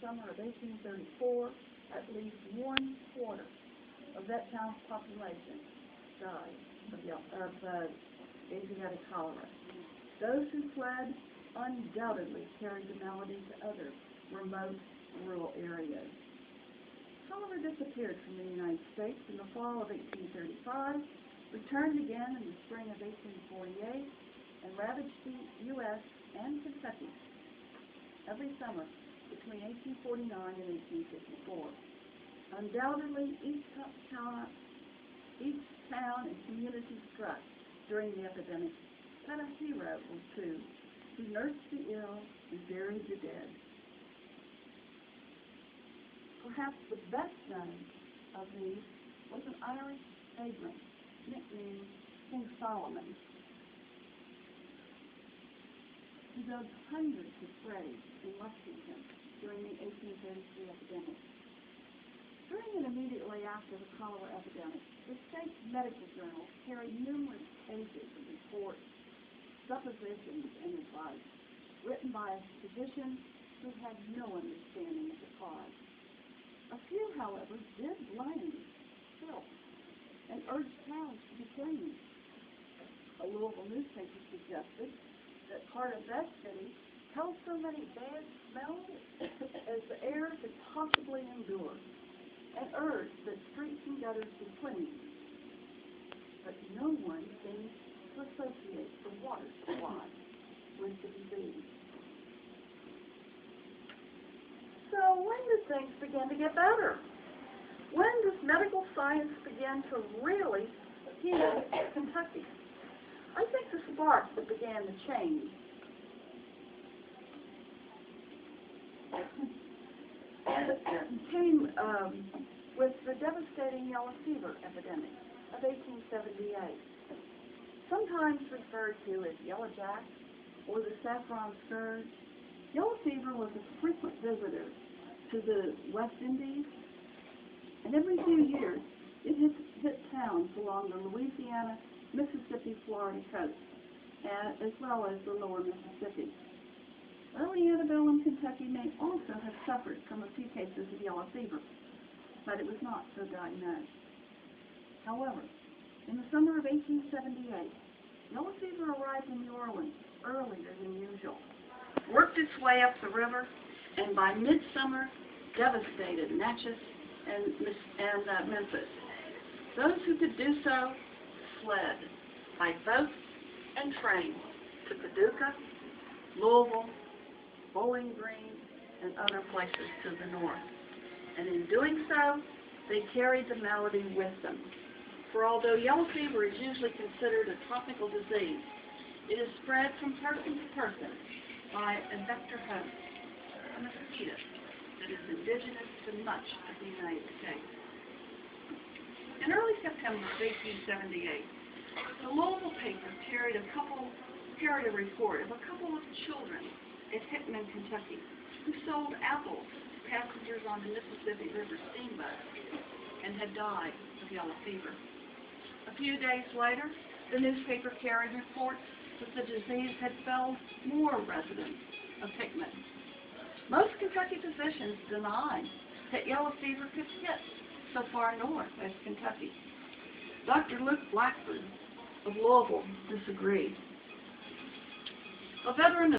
summer of 1834, at least 1/4 of that town's population died of Asiatic cholera. Those who fled undoubtedly carried the malady to other remote rural areas. Cholera disappeared from the United States in the fall of 1835, returned again in the spring of 1848, and ravaged the U.S. and Kentucky every summer between 1849 and 1854. Undoubtedly, each town and community struck during the epidemic had a hero or two who nursed the ill and buried the dead. Perhaps the best known of these was an Irish vagrant nicknamed King Solomon, who dug hundreds of graves in Lexington during the 1833 epidemic. During and immediately after the cholera epidemic, the state's medical journals carried numerous pages of reports, suppositions, and advice written by a physician who had no understanding of the cause. A few, however, did blame filth and urged towns to be clean. A Louisville newspaper suggested that part of that city held so many bad smells as the air could possibly endure, and urged that streets and gutters be cleaned. But no one seemed to associate the water supply with the disease. So when did things begin to get better? When does medical science begin to really heal Kentucky? I think the spark that began the change came with the devastating yellow fever epidemic of 1878, sometimes referred to as yellow jack or the saffron scourge. Yellow fever was a frequent visitor to the West Indies, and every few years it hit towns along the Louisiana, Mississippi, Florida coast, as well as the lower Mississippi. Early antebellum Kentucky may also have suffered from a few cases of yellow fever, but it was not so diagnosed. However, in the summer of 1878, yellow fever arrived in New Orleans earlier than usual, worked its way up the river, and by midsummer devastated Natchez and Memphis. Those who could do so fled by boat and train to Paducah, Louisville, Bowling Green, and other places to the north. And in doing so, they carried the malady with them. For although yellow fever is usually considered a tropical disease, it is spread from person to person by a vector host, a mosquito that is indigenous to much of the United States. In early September of 1878, the Louisville paper carried a report of a couple of children at Hickman, Kentucky, who sold apples to passengers on the Mississippi River steamboat and had died of yellow fever. A few days later, the newspaper carried reports that the disease had felled more residents of Hickman. Most Kentucky physicians denied that yellow fever could hit so far north as Kentucky. Dr. Luke Blackford of Louisville disagreed. A veteran